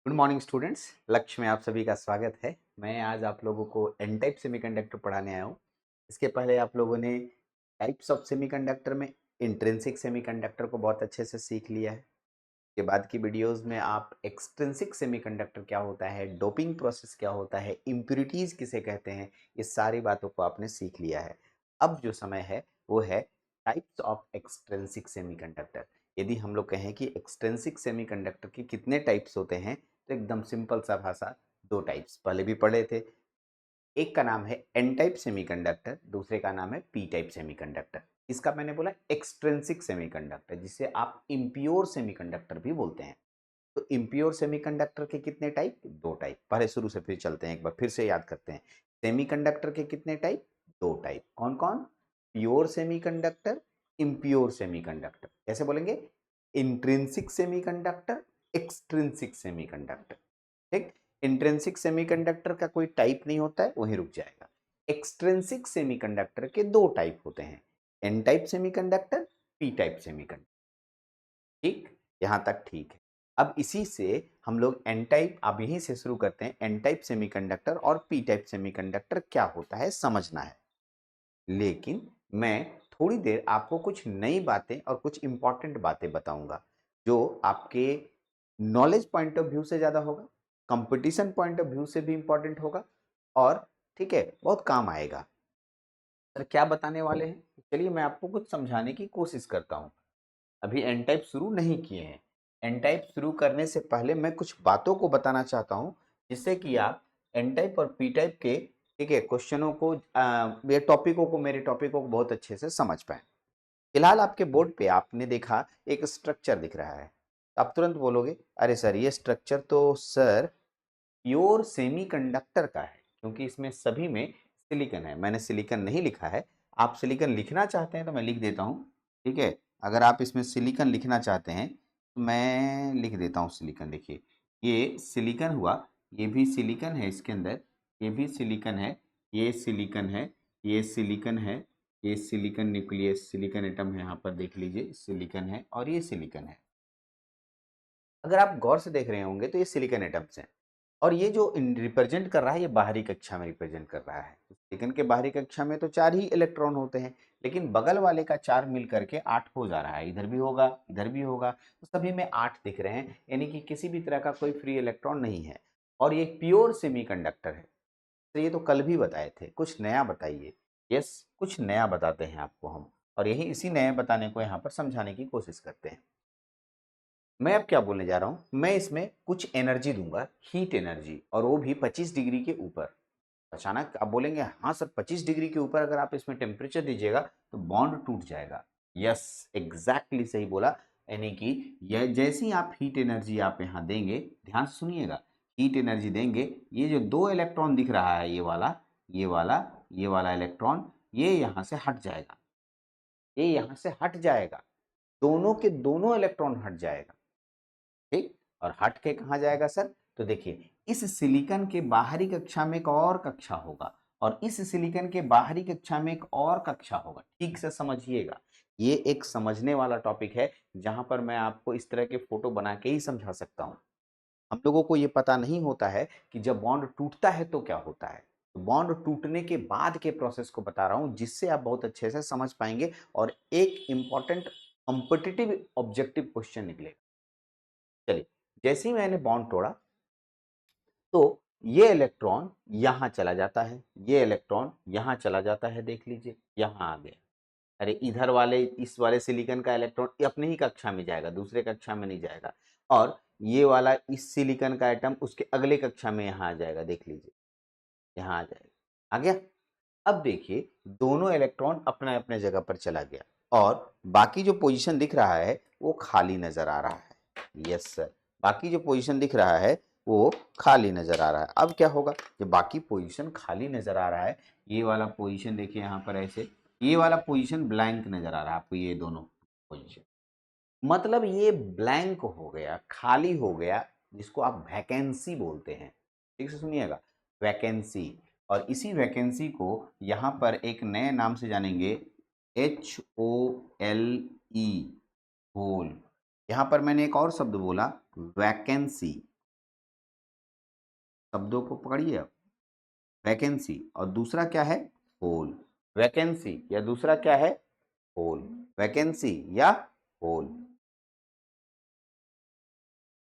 Good morning students. लक्ष्य में आप सभी का स्वागत है। मैं आज आप लोगों को एन टाइप सेमीकंडक्टर पढ़ाने आया हूँ। इसके पहले आप लोगों ने टाइप्स ऑफ सेमीकंडक्टर में इंट्रिंसिक सेमीकंडक्टर को बहुत अच्छे से सीख लिया है। के बाद की वीडियोस में आप एक्सट्रिंसिक सेमीकंडक्टर क्या होता है, डोपिंग प्रोसेस क्या होता है, इम्प्यूरिटीज किसे कहते हैं, ये सारी बातों को आपने सीख लिया है। अब जो समय है वो है टाइप्स ऑफ एक्सट्रिंसिक सेमीकंडक्टर। यदि हम लोग कहें कि एक्सट्रिंसिक सेमीकंडक्टर के कितने टाइप्स होते हैं तो एकदम सिंपल सा भाषा, दो टाइप्स पहले भी पढ़े थे। एक का नाम है एन टाइप सेमीकंडक्टर, दूसरे का नाम है पी टाइप सेमीकंडक्टर। इसका मैंने बोला एक्सट्रिंसिक सेमीकंडक्टर, जिसे आप इम्प्योर सेमीकंडक्टर भी बोलते हैं। तो इम्प्योर सेमीकंडक्टर के कितने टाइप? दो टाइप। पहले शुरू से फिर चलते हैं, एक बार फिर से याद करते हैं। सेमीकंडक्टर के कितने टाइप? दो टाइप। कौन कौन? Pure semiconductor, impure semiconductor. कैसे बोलेंगे? Intrinsic semiconductor, extrinsic semiconductor. ठीक। इंट्रिंसिक सेमीकंडक्टर का कोई टाइप नहीं होता है, वहीं रुक जाएगा। एक्सट्रिंसिक सेमीकंडक्टर के दो टाइप होते हैं, N type semiconductor, P type semiconductor. ठीक, यहां तक ठीक है। अब इसी से हम लोग एन टाइप, अब यहीं से शुरू करते हैं। एन टाइप सेमीकंडक्टर और पी टाइप सेमीकंडक्टर क्या होता है समझना है। लेकिन मैं थोड़ी देर आपको कुछ नई बातें और कुछ इंपॉर्टेंट बातें बताऊंगा, जो आपके नॉलेज पॉइंट ऑफ व्यू से ज्यादा होगा, कंपटीशन पॉइंट ऑफ व्यू से भी इंपॉर्टेंट होगा, और ठीक है, बहुत काम आएगा। सर क्या बताने वाले हैं? चलिए मैं आपको कुछ समझाने की कोशिश करता हूं। अभी एन टाइप शुरू नहीं किए हैं। एन टाइप शुरू करने से पहले मैं कुछ बातों को बताना चाहता हूं, जिससे कि आप एन टाइप और पी टाइप के, ठीक है, क्वेश्चनों को, ये टॉपिकों को, मेरे टॉपिकों को बहुत अच्छे से समझ पाए। फिलहाल आपके बोर्ड पे आपने देखा एक स्ट्रक्चर दिख रहा है। आप तुरंत बोलोगे, अरे सर ये स्ट्रक्चर तो सर प्योर सेमीकंडक्टर का है, क्योंकि इसमें सभी में सिलिकॉन है। मैंने सिलिकॉन नहीं लिखा है। आप सिलिकॉन लिखना चाहते हैं तो मैं लिख देता हूँ। ठीक है, अगर आप इसमें सिलिकॉन लिखना चाहते हैं तो मैं लिख देता हूँ सिलिकॉन। देखिए, ये सिलिकॉन हुआ, ये भी सिलिकॉन है इसके अंदर, ये भी सिलिकॉन है, ये सिलिकॉन है, ये सिलिकॉन है, ये सिलिकॉन न्यूक्लियस, सिलिकॉन एटम है, यहाँ पर देख लीजिए सिलिकॉन है, और ये सिलिकॉन है। अगर आप गौर से देख रहे होंगे तो ये सिलिकॉन एटम्स हैं, और ये जो रिप्रेजेंट कर रहा है, ये बाहरी कक्षा में रिप्रेजेंट कर रहा है। सिलिकॉन के बाहरी कक्षा में तो 4 ही इलेक्ट्रॉन होते हैं, लेकिन बगल वाले का 4 मिल करके 8 हो जा रहा है। इधर भी होगा, इधर भी होगा, तो सभी में 8 दिख रहे हैं, यानी कि किसी भी तरह का कोई फ्री इलेक्ट्रॉन नहीं है। और ये प्योर सेमीकंडक्टर है। तो ये तो कल भी बताए थे, कुछ नया बताइए। यस, कुछ नया बताते हैं आपको हम, और यही इसी नए बताने को यहाँ पर समझाने की कोशिश करते हैं। मैं अब क्या बोलने जा रहा हूं, मैं इसमें कुछ एनर्जी दूंगा, हीट एनर्जी, और वो भी 25 डिग्री के ऊपर। अचानक आप बोलेंगे, हाँ सर 25 डिग्री के ऊपर अगर आप इसमें टेम्परेचर दीजिएगा तो बॉन्ड टूट जाएगा। यस, एग्जैक्टली सही बोला। यानी कि यह जैसी आप हीट एनर्जी आप यहाँ देंगे, ध्यान से सुनिएगा, हीट एनर्जी देंगे, ये जो दो इलेक्ट्रॉन दिख रहा है, ये वाला, ये वाला, ये वाला इलेक्ट्रॉन, ये यहाँ से हट जाएगा, ये यहाँ से हट जाएगा, दोनों के दोनों इलेक्ट्रॉन हट जाएगा। ठीक, और हट के कहाँ जाएगा सर? तो देखिए, इस सिलिकॉन के बाहरी कक्षा में एक और कक्षा होगा, और इस सिलिकॉन के बाहरी कक्षा में एक और कक्षा होगा। ठीक से समझिएगा, ये एक समझने वाला टॉपिक है, जहां पर मैं आपको इस तरह के फोटो बना के ही समझा सकता हूं। हम लोगों को ये पता नहीं होता है कि जब बॉन्ड टूटता है तो क्या होता है। तो बॉन्ड टूटने के बाद के प्रोसेस को बता रहा हूं, जिससे आप बहुत अच्छे से समझ पाएंगे, और एक इंपॉर्टेंट कॉम्पिटिटिव ऑब्जेक्टिव क्वेश्चन निकलेगा। चलिए, जैसे ही मैंने बॉन्ड तोड़ा, तो ये इलेक्ट्रॉन यहां चला जाता है, ये इलेक्ट्रॉन यहां चला जाता है, देख लीजिए यहां आ गया। अरे इधर वाले, इस वाले सिलिकॉन का इलेक्ट्रॉन अपनी ही कक्षा में जाएगा, दूसरे कक्षा में नहीं जाएगा, और ये वाला इस सिलिकॉन का एटम उसके अगले कक्षा में यहां आ जाएगा, देख लीजिए यहां आ जाएगा, आ गया। अब देखिए, दोनों इलेक्ट्रॉन अपने अपने जगह पर चला गया, और बाकी जो पोजीशन दिख रहा है वो खाली नजर आ रहा है। यस सर, बाकी जो पोजीशन दिख रहा है वो खाली नजर आ रहा है। अब क्या होगा, जब बाकी पोजीशन खाली नजर आ रहा है, ये वाला पोजीशन देखिए यहाँ पर ऐसे, ये वाला पोजीशन ब्लैंक नजर आ रहा है आपको, ये दोनों पोजीशन, मतलब ये ब्लैंक हो गया, खाली हो गया, जिसको आप वैकेंसी बोलते हैं। ठीक से सुनिएगा, वैकेंसी। और इसी वैकेंसी को यहाँ पर एक नए नाम से जानेंगे, HOLE, होल। यहाँ पर मैंने एक और शब्द बोला, वैकेंसी। शब्दों को पकड़िए अब। वैकेंसी और दूसरा क्या है? होल। वैकेंसी या दूसरा क्या है? होल। वैकेंसी या होल,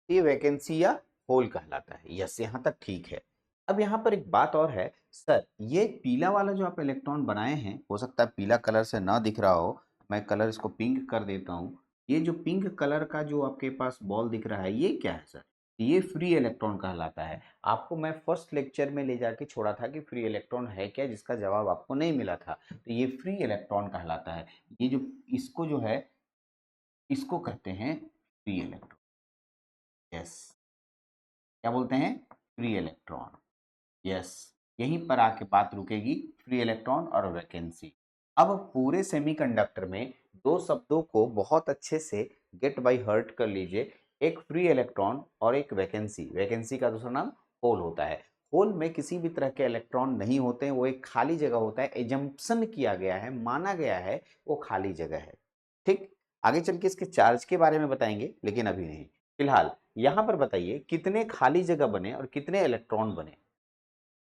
ये वैकेंसी या होल कहलाता है। यस, यहां तक ठीक है। अब यहाँ पर एक बात और है सर, ये पीला वाला जो आप इलेक्ट्रॉन बनाए हैं, हो सकता है पीला कलर से ना दिख रहा हो, मैं कलर इसको पिंक कर देता हूँ। ये जो पिंक कलर का जो आपके पास बॉल दिख रहा है, ये क्या है सर? ये फ्री इलेक्ट्रॉन कहलाता है। आपको मैं फर्स्ट लेक्चर में ले जाके छोड़ा था कि फ्री इलेक्ट्रॉन है क्या, जिसका जवाब आपको नहीं मिला था। तो ये फ्री इलेक्ट्रॉन कहलाता है। ये जो इसको जो है, इसको कहते हैं फ्री इलेक्ट्रॉन। यस, क्या बोलते हैं? Free electron. यस, यहीं पर आके बात रुकेगी, फ्री इलेक्ट्रॉन और वैकेंसी। अब पूरे सेमीकंडक्टर में दो शब्दों को बहुत अच्छे से गेट बाय हर्ट कर लीजिए, एक फ्री इलेक्ट्रॉन और एक वैकेंसी। वैकेंसी का दूसरा नाम होल होता है। होल में किसी भी तरह के इलेक्ट्रॉन नहीं होते हैं, वो एक खाली जगह होता है। एजम्पशन किया गया है, माना गया है वो खाली जगह है। ठीक, आगे चल के इसके चार्ज के बारे में बताएंगे, लेकिन अभी नहीं। फिलहाल यहां पर बताइए कितने खाली जगह बने और कितने इलेक्ट्रॉन बने।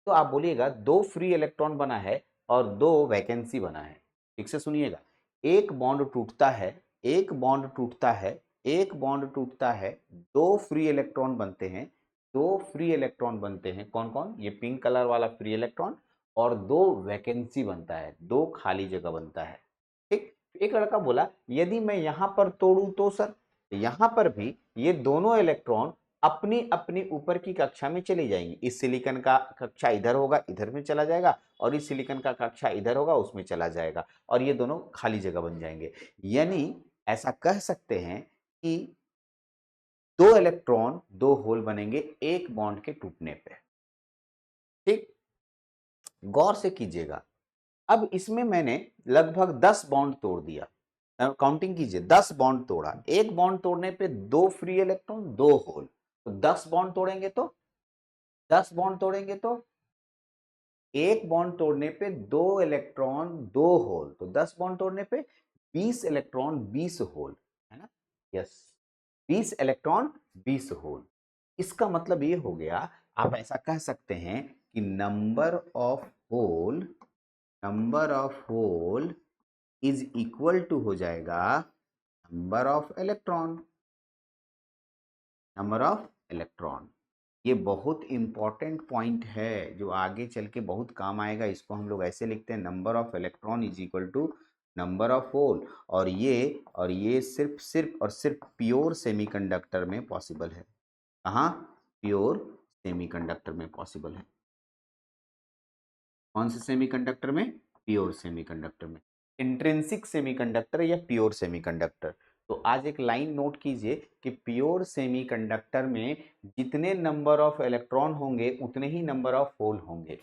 तो आप बोलिएगा दो फ्री इलेक्ट्रॉन बना है और दो वैकेंसी बना है। ठीक से सुनिएगा, एक बॉन्ड टूटता है, एक बॉन्ड टूटता है, एक बॉन्ड टूटता है, दो फ्री इलेक्ट्रॉन बनते हैं। दो फ्री इलेक्ट्रॉन बनते हैं, कौन कौन? ये पिंक कलर वाला फ्री इलेक्ट्रॉन, और दो वैकेंसी बनता है, दो खाली जगह बनता है। ठीक, एक लड़का बोला यदि मैं यहां पर तोड़ू तो सर, यहां पर भी ये दोनों इलेक्ट्रॉन अपनी अपनी ऊपर की कक्षा में चली जाएंगी। इस सिलिकॉन का कक्षा इधर होगा, इधर में चला जाएगा, और इस सिलिकॉन का कक्षा इधर होगा, उसमें चला जाएगा, और ये दोनों खाली जगह बन जाएंगे। यानी ऐसा कह सकते हैं कि दो इलेक्ट्रॉन दो होल बनेंगे एक बॉन्ड के टूटने पे। ठीक, गौर से कीजिएगा। अब इसमें मैंने लगभग 10 बॉन्ड तोड़ दिया। काउंटिंग कीजिए, 10 बॉन्ड तोड़ा। एक बॉन्ड तोड़ने पे दो फ्री इलेक्ट्रॉन दो होल, तो 10 बॉन्ड तोड़ेंगे तो 10 बॉन्ड तोड़ेंगे तो एक बॉन्ड तोड़ने पे दो इलेक्ट्रॉन दो होल, तो 10 बॉन्ड तोड़ने पे 20 इलेक्ट्रॉन 20 होल, है ना? Yes, 20 electron 20 hole. इसका मतलब ये हो गया, आप ऐसा कह सकते हैं कि number of hole is equal to हो जाएगा नंबर ऑफ इलेक्ट्रॉन। ये बहुत इंपॉर्टेंट पॉइंट है जो आगे चल के बहुत काम आएगा। इसको हम लोग ऐसे लिखते हैं, number of electron is equal to number of hole. और ये सिर्फ और सिर्फ प्योर सेमीकंडक्टर में पॉसिबल है। कहाँ? प्योर सेमीकंडक्टर में पॉसिबल है। कौन से सेमीकंडक्टर में? प्योर सेमीकंडक्टर में। इंट्रिंसिक सेमीकंडक्टर या प्योर सेमीकंडक्टर। तो आज एक लाइन नोट कीजिए कि प्योर सेमीकंडक्टर में जितने नंबर ऑफ इलेक्ट्रॉन होंगे उतने ही नंबर ऑफ होल होंगे।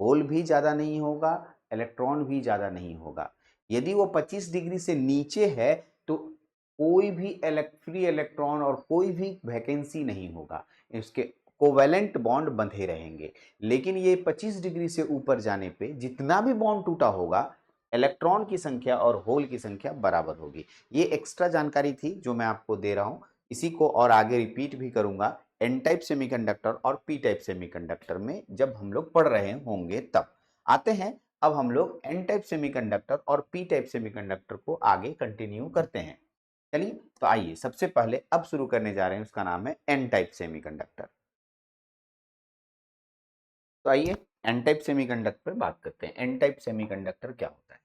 होल भी ज्यादा नहीं होगा, इलेक्ट्रॉन भी ज्यादा नहीं होगा। यदि वो 25 डिग्री से नीचे है तो कोई भी फ्री इलेक्ट्रॉन और कोई भी वैकेंसी नहीं होगा, इसके कोवेलेंट बॉन्ड बंधे रहेंगे। लेकिन ये 25 डिग्री से ऊपर जाने पे जितना भी बॉन्ड टूटा होगा, इलेक्ट्रॉन की संख्या और होल की संख्या बराबर होगी। ये एक्स्ट्रा जानकारी थी जो मैं आपको दे रहा हूं। इसी को और आगे रिपीट भी करूंगा एन टाइप सेमीकंडक्टर और पी टाइप सेमीकंडक्टर में, जब हम लोग पढ़ रहे होंगे तब। आते हैं अब हम लोग एन टाइप सेमीकंडक्टर और पी टाइप सेमीकंडक्टर को आगे कंटिन्यू करते हैं। चलिए, तो आइए सबसे पहले अब शुरू करने जा रहे हैं, उसका नाम है एन टाइप सेमीकंडक्टर। तो आइए एन टाइप सेमीकंडक्टर पर बात करते हैं। एन टाइप सेमीकंडक्टर क्या होता है,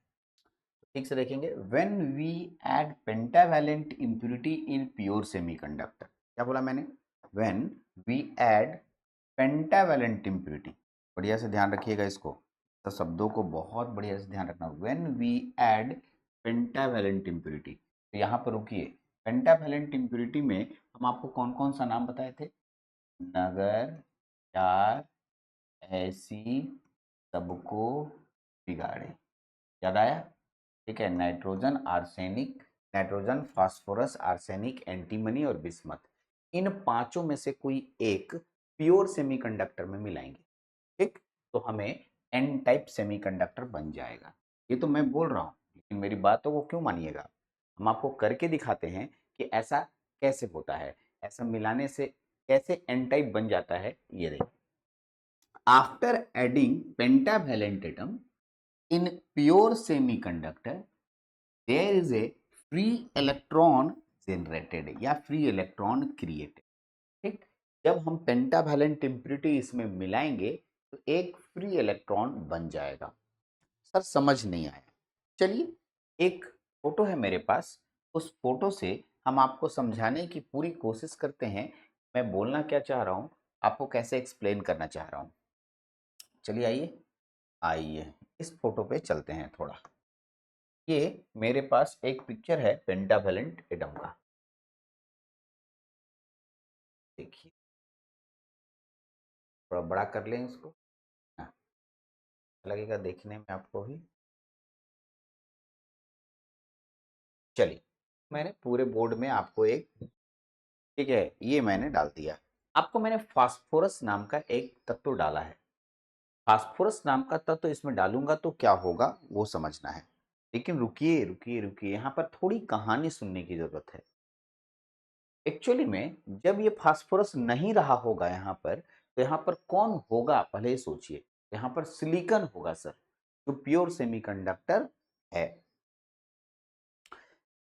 ठीक से देखेंगे। When we add pentavalent impurity in pure semiconductor, क्या बोला मैंने? When we add pentavalent impurity, बढ़िया से ध्यान रखिएगा इसको, तो शब्दों को बहुत बढ़िया से ध्यान रखना। When we add pentavalent impurity, तो यहाँ पर रुकिए। पेंटावैलेंट इंप्योरिटी में हम आपको कौन कौन सा नाम बताए थे? नगर, चार, ऐसी, सबको बिगाड़े, याद आया? ठीक है, nitrogen, arsenic, nitrogen, phosphorus, arsenic, antimony और बिस्मथ, इन पांचों में से कोई एक प्योर सेमीकंडक्टर में मिलाएंगे। ठीक, तो हमें एन टाइप सेमीकंडक्टर बन जाएगा। ये तो मैं बोल रहा हूँ, लेकिन मेरी बातों को क्यों मानिएगा? हम आपको करके दिखाते हैं कि ऐसा कैसे होता है, ऐसा मिलाने से कैसे एन टाइप बन जाता है। ये देखिए, after adding pentavalent atom in pure semiconductor there is a free electron generated या फ्री इलेक्ट्रॉन क्रिएटेड। ठीक, जब हम पेंटावेलेंट इम्प्योरिटी इसमें मिलाएंगे तो एक फ्री इलेक्ट्रॉन बन जाएगा। सर समझ नहीं आया। चलिए, एक फोटो है मेरे पास, उस फोटो से हम आपको समझाने की पूरी कोशिश करते हैं। मैं बोलना क्या चाह रहा हूँ, आपको कैसे एक्सप्लेन करना चाह रहा हूँ। चलिए आइए आइए इस फोटो पे चलते हैं थोड़ा। ये मेरे पास एक पिक्चर है पेंटावेलेंट एटम का, देखिए थोड़ा बड़ा कर लें इसको, हाँ, अच्छा लगेगा देखने में आपको भी। चलिए, मैंने पूरे बोर्ड में आपको एक, ठीक है, ये मैंने डाल दिया। आपको मैंने फास्फोरस नाम का एक तत्व डाला है। फास्फोरस नाम का तत्व इसमें डालूंगा तो क्या होगा वो समझना है। लेकिन रुकिए रुकिए रुकिए, यहाँ पर थोड़ी कहानी सुनने की जरूरत है। एक्चुअली में जब ये फास्फोरस नहीं रहा होगा यहाँ पर, तो यहाँ पर कौन होगा पहले ये सोचिए। यहाँ पर सिलिकॉन होगा सर, जो प्योर सेमीकंडक्टर है।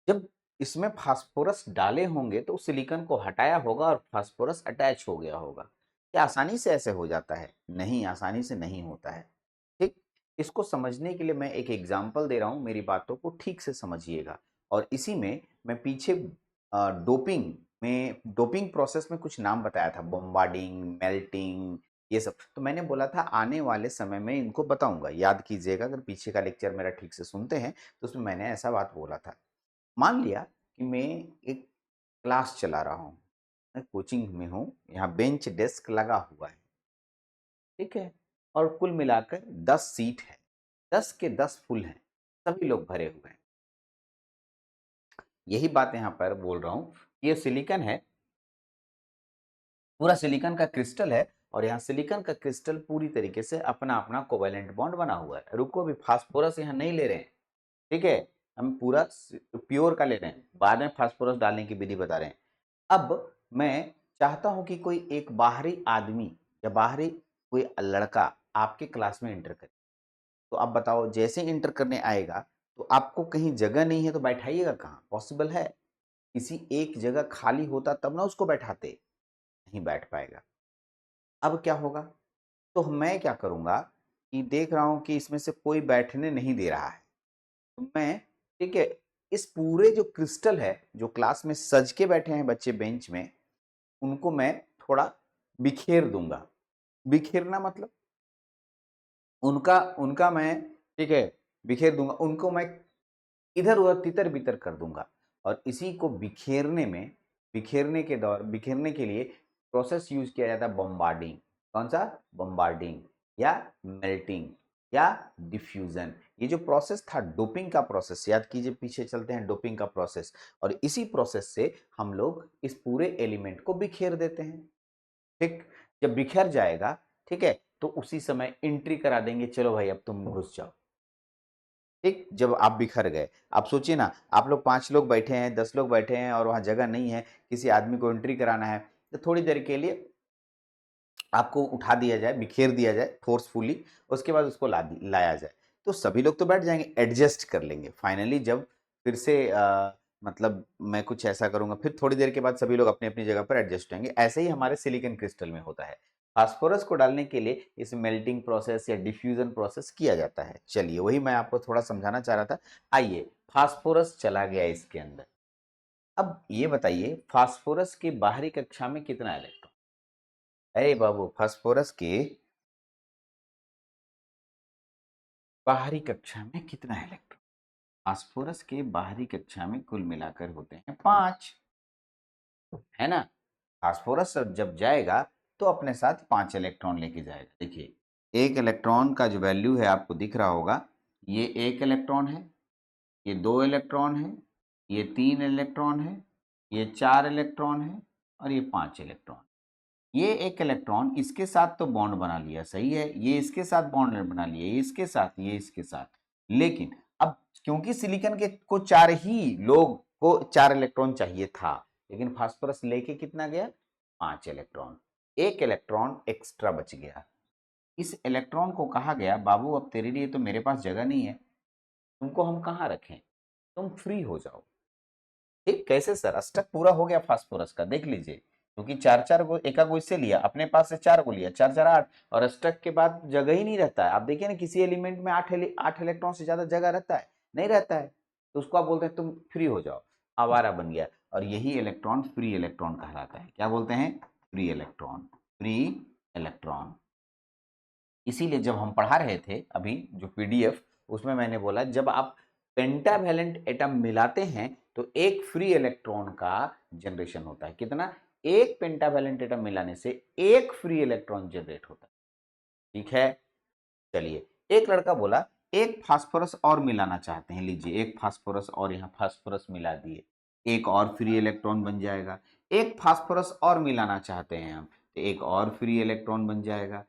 जब इसमें फास्फोरस डाले होंगे तो सिलिकॉन को हटाया होगा और फास्फोरस अटैच हो गया होगा। क्या आसानी से ऐसे हो जाता है? नहीं, आसानी से नहीं होता है। ठीक, इसको समझने के लिए मैं एक एग्जांपल दे रहा हूं, मेरी बातों को ठीक से समझिएगा। और इसी में मैं पीछे डोपिंग प्रोसेस में कुछ नाम बताया था, बॉम्बार्डिंग, मेल्टिंग, ये सब। तो मैंने बोला था आने वाले समय में इनको बताऊंगा, याद कीजिएगा अगर पीछे का लेक्चर मेरा ठीक से सुनते हैं तो उसमें मैंने ऐसा बात बोला था। मान लिया कि मैं एक क्लास चला रहा हूँ, मैं कोचिंग में हूँ, यहाँ बेंच डेस्क लगा हुआ है, ठीक है, और कुल मिलाकर 10 सीट है, 10 के 10 फुल हैं, सभी लोग भरे हुए हैं। यही बात यहाँ पर बोल रहा हूँ, ये सिलिकॉन है, पूरा सिलिकॉन का क्रिस्टल है, और यहाँ सिलिकॉन का क्रिस्टल पूरी तरीके से अपना अपना कोवेलेंट बॉन्ड बना हुआ है। रुको, भी फास्फोरस यहाँ नहीं ले रहे हैं, ठीक है, हम पूरा प्योर का ले रहे हैं, बाद में फास्फोरस डालने की विधि बता रहे हैं। अब मैं चाहता हूं कि कोई एक बाहरी आदमी या बाहरी कोई लड़का आपके क्लास में इंटर करे। तो आप बताओ, जैसे इंटर करने आएगा तो आपको कहीं जगह नहीं है तो बैठाइएगा कहाँ? पॉसिबल है? किसी एक जगह खाली होता तब ना उसको बैठाते, नहीं बैठ पाएगा। अब क्या होगा? तो मैं क्या करूंगा कि देख रहा हूं कि इसमें से कोई बैठने नहीं दे रहा है, तो मैं, ठीक है, इस पूरे जो क्रिस्टल है, जो क्लास में सज के बैठे हैं बच्चे बेंच में, उनको मैं थोड़ा बिखेर दूंगा। बिखेरना मतलब उनका उनका मैं, ठीक है, बिखेर दूंगा उनको मैं, इधर उधर तितर बितर कर दूंगा। और इसी को बिखेरने के लिए प्रोसेस यूज किया जाता है बॉम्बार्डिंग। कौन सा? बॉम्बार्डिंग या मेल्टिंग या डिफ्यूजन। ये जो प्रोसेस था डोपिंग का प्रोसेस, याद कीजिए, पीछे चलते हैं, डोपिंग का प्रोसेस। और इसी प्रोसेस से हम लोग इस पूरे एलिमेंट को बिखेर देते हैं। ठीक, जब बिखर जाएगा, ठीक है, तो उसी समय एंट्री करा देंगे, चलो भाई अब तुम घुस जाओ। ठीक, जब आप बिखर गए, आप सोचिए ना, आप लोग 5 लोग बैठे हैं, 10 लोग बैठे हैं और वहां जगह नहीं है, किसी आदमी को एंट्री कराना है, तो थोड़ी देर के लिए आपको उठा दिया जाए, बिखेर दिया जाए फोर्सफुली, उसके बाद उसको लाया जाए, तो सभी लोग तो बैठ जाएंगे, एडजस्ट कर लेंगे। फाइनली जब फिर से मतलब मैं कुछ ऐसा करूंगा, फिर थोड़ी देर के बाद सभी लोग अपनी अपनी जगह पर एडजस्ट होंगे। ऐसे ही हमारे सिलिकॉन क्रिस्टल में होता है। फास्फोरस को डालने के लिए इस मेल्टिंग प्रोसेस या डिफ्यूजन प्रोसेस किया जाता है। चलिए, वही मैं आपको थोड़ा समझाना चाह रहा था। आइए, फास्फोरस चला गया इसके अंदर। अब ये बताइए, फास्फोरस की बाहरी कक्षा में कितना इलेक्ट्रॉन? अरे बाबू, फास्फोरस के बाहरी कक्षा में कितना इलेक्ट्रॉन? फास्फोरस के बाहरी कक्षा में कुल मिलाकर होते हैं 5, है ना। फास्फोरस जब जाएगा तो अपने साथ 5 इलेक्ट्रॉन लेके जाएगा। देखिए, एक इलेक्ट्रॉन का जो वैल्यू है आपको दिख रहा होगा, ये 1 इलेक्ट्रॉन है, ये 2 इलेक्ट्रॉन है, ये 3 इलेक्ट्रॉन है, ये 4 इलेक्ट्रॉन है, और ये 5 इलेक्ट्रॉन। ये एक इलेक्ट्रॉन इसके साथ तो बॉन्ड बना लिया, सही है, ये इसके साथ बॉन्ड बना लिया, ये इसके साथ, ये इसके साथ। लेकिन अब क्योंकि सिलिकॉन के को 4 ही लोग को 4 इलेक्ट्रॉन चाहिए था, लेकिन फास्फोरस लेके कितना गया? 5 इलेक्ट्रॉन। एक इलेक्ट्रॉन एक्स्ट्रा बच गया। इस इलेक्ट्रॉन को कहा गया बाबू अब तेरे लिए तो मेरे पास जगह नहीं है, तुमको हम कहाँ रखें, तुम फ्री हो जाओ। ठीक, कैसे सर? अष्टक पूरा हो गया फास्फोरस का, देख लीजिए, क्योंकि चार चार को एका को इससे लिया, अपने पास से चार को लिया, चार चार आठ, और अष्टक के बाद जगह ही नहीं रहता है। आप देखिए ना, किसी एलिमेंट में आठ इलेक्ट्रॉन से ज्यादा जगह रहता है? नहीं रहता है। तो उसको आप बोलते हैं तुम फ्री हो जाओ, आवारा बन गया। और यही इलेक्ट्रॉन फ्री इलेक्ट्रॉन कहलाता है। क्या बोलते हैं? Free electron, free electron. इसीलिए जब हम पढ़ा रहे थे अभी जो पीडीएफ, उसमें मैंने बोला जब आप पेंटावैलेंट एटम मिलाते हैं तो एक फ्री इलेक्ट्रॉन का जनरेशन होता है। कितना? एक पेंटावैलेंट एटम मिलाने से एक फ्री इलेक्ट्रॉन जनरेट होता है। ठीक है, चलिए। एक लड़का बोला एक फास्फोरस और मिलाना चाहते हैं, लीजिए एक फास्फोरस और यहाँ फास्फोरस मिला दिए, एक और फ्री इलेक्ट्रॉन बन जाएगा। एक फास्फोरस और मिलाना चाहते हैं हम, तो एक और फ्री इलेक्ट्रॉन बन जाएगा।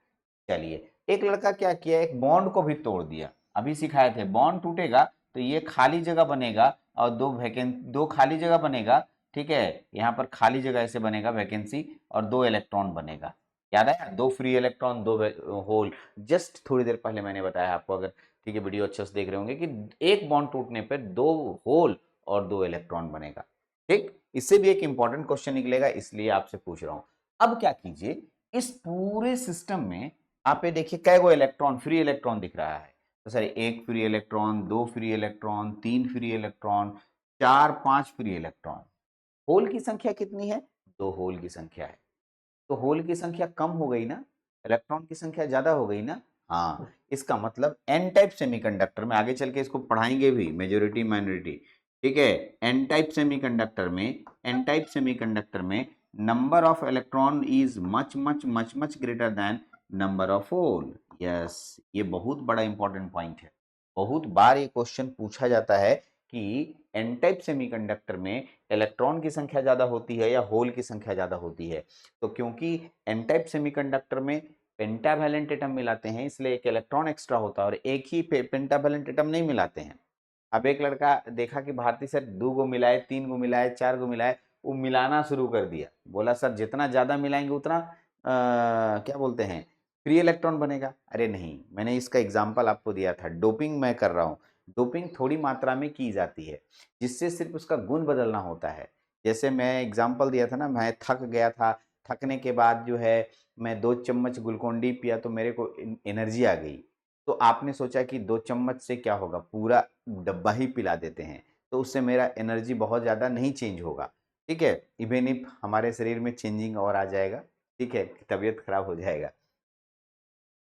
चलिए, एक लड़का क्या किया, एक बॉन्ड को भी तोड़ दिया। अभी सिखाए थे, बॉन्ड टूटेगा तो ये खाली जगह बनेगा और दो खाली जगह बनेगा। ठीक है, यहाँ पर खाली जगह ऐसे बनेगा वैकेंसी, और दो इलेक्ट्रॉन बनेगा। याद आया? दो फ्री इलेक्ट्रॉन, दो होल। जस्ट थोड़ी देर पहले मैंने बताया आपको, अगर ठीक है वीडियो अच्छे से देख रहे होंगे, कि एक बॉन्ड टूटने पर दो होल और दो इलेक्ट्रॉन बनेगा। ठीक, इससे भी एक इंपॉर्टेंट क्वेश्चन निकलेगा, इसलिए आपसे पूछ रहा हूं। अब क्या कीजिए, इस पूरे सिस्टम में आप ये देखिए कै गो इलेक्ट्रॉन, फ्री इलेक्ट्रॉन दिख रहा है। तो सर एक फ्री इलेक्ट्रॉन, दो फ्री इलेक्ट्रॉन, तीन फ्री इलेक्ट्रॉन, चार पांच फ्री इलेक्ट्रॉन। होल की संख्या कितनी है? दो होल की संख्या है। तो होल की संख्या कम हो गई ना, इलेक्ट्रॉन की संख्या ज्यादा हो गई ना। हाँ, इसका मतलब एन टाइप सेमीकंडक्टर में, आगे चल के इसको पढ़ाएंगे भी, मेजोरिटी माइनॉरिटी। ठीक है, एन टाइप सेमीकंडक्टर में, एन टाइप सेमीकंडक्टर में number of electron is much much much much greater than number of hole. Yes, ये बहुत बड़ा इंपॉर्टेंट पॉइंट है। बहुत बार ये क्वेश्चन पूछा जाता है कि एन टाइप सेमीकंडक्टर में इलेक्ट्रॉन की संख्या ज्यादा होती है या होल की संख्या ज्यादा होती है। तो क्योंकि एन टाइप सेमीकंडक्टर में पेंटावैलेंट एटम मिलाते हैं, इसलिए एक इलेक्ट्रॉन एक्स्ट्रा होता है, और एक ही पेंटावैलेंट एटम नहीं मिलाते हैं। अब एक लड़का देखा कि भारती सर दो गो मिलाए, तीन गो मिलाए, चार गो मिलाए, वो मिलाना शुरू कर दिया। बोला सर जितना ज्यादा मिलाएंगे उतना क्या बोलते हैं, फ्री इलेक्ट्रॉन बनेगा। अरे नहीं, मैंने इसका एग्जाम्पल आपको दिया था, डोपिंग मैं कर रहा हूँ। डोपिंग थोड़ी मात्रा में की जाती है, जिससे सिर्फ उसका गुण बदलना होता है। जैसे मैं एग्जाम्पल दिया था ना, मैं थक गया था, थकने के बाद जो है मैं 2 चम्मच ग्लूकोन डी पिया तो मेरे को एनर्जी आ गई। तो आपने सोचा कि 2 चम्मच से क्या होगा, पूरा डब्बा ही पिला देते हैं, तो उससे मेरा एनर्जी बहुत ज़्यादा नहीं चेंज होगा। ठीक है, इवन इफ हमारे शरीर में चेंजिंग और आ जाएगा। ठीक है, तबीयत खराब हो जाएगा।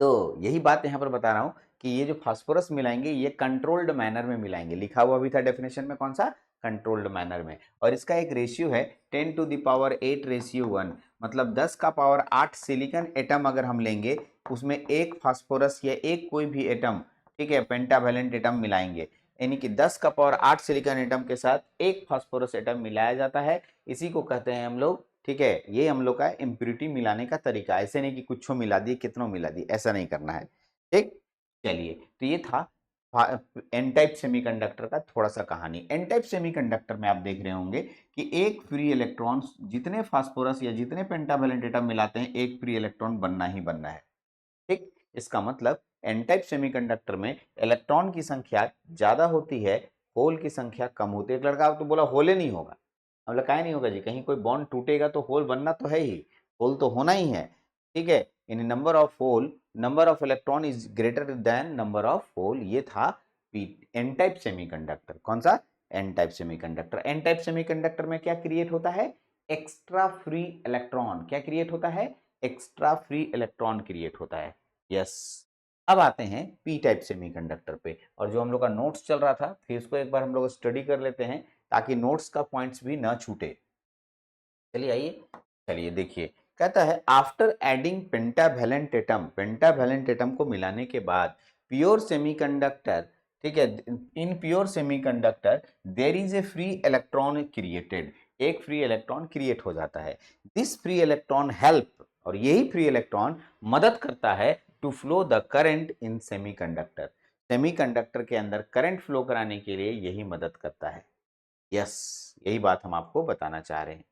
तो यही बात यहाँ पर बता रहा हूँ कि ये जो फास्फोरस मिलाएंगे ये कंट्रोल्ड मैनर में मिलाएंगे। लिखा हुआ भी था डेफिनेशन में, कौन सा? कंट्रोल्ड मैनर में। और इसका एक रेशियो है 10⁸ मतलब 10⁸ सिलिकॉन एटम अगर हम लेंगे, उसमें एक फास्फोरस या एक कोई भी एटम, ठीक है, पेंटावैलेंट एटम मिलाएंगे, यानी कि 10⁸ सिलिकॉन एटम के साथ एक फास्फोरस एटम मिलाया जाता है। इसी को कहते हैं हम लोग, ठीक है, ये हम लोग का इम्प्यूरिटी मिलाने का तरीका। ऐसे नहीं कि कुछ मिला दिए, कितनों मिला दिए, ऐसा नहीं करना है। ठीक, चलिए, तो ये था एन टाइप सेमीकंडक्टर का थोड़ा सा कहानी। एन टाइप सेमीकंडक्टर में आप देख रहे होंगे कि एक फ्री इलेक्ट्रॉन, जितने फास्फोरस या जितने पेंटावैलेंट एटम मिलाते हैं एक फ्री इलेक्ट्रॉन बनना ही बनना है। ठीक, इसका मतलब एन टाइप सेमीकंडक्टर में इलेक्ट्रॉन की संख्या ज्यादा होती है, होल की संख्या कम होती है। एक लड़का तो बोला होले नहीं होगा। हम लोग काहे नहीं होगा जी, कहीं कोई बॉन्ड टूटेगा तो होल बनना तो है ही, होल तो होना ही है। ठीक है, in number of hole, number of electron is greater than number of hole. ये था एन टाइप सेमीकंडक्टर। कौन सा? N type semiconductor. N type semiconductor में क्या क्रिएट होता है? Extra free electron. क्या क्रिएट होता है? एक्स्ट्रा फ्री इलेक्ट्रॉन क्रिएट होता है। यस, अब आते हैं पी टाइप सेमीकंडक्टर पे, और जो हम लोग का नोट्स चल रहा था फिर इसको एक बार हम लोग स्टडी कर लेते हैं, ताकि नोट्स का पॉइंट्स भी ना छूटे। चलिए आइए, चलिए देखिए, कहता है after adding pentavalent atom, pentavalent atom को मिलाने के बाद प्योर सेमीकंडक्टर, ठीक है, in pure semiconductor there is a free electron created, एक फ्री इलेक्ट्रॉन क्रिएट हो जाता है। दिस फ्री इलेक्ट्रॉन हेल्प, और यही फ्री इलेक्ट्रॉन मदद करता है to flow the current in semiconductor, semiconductor के अंदर करंट फ्लो कराने के लिए यही मदद करता है। यस, यही बात हम आपको बताना चाह रहे हैं।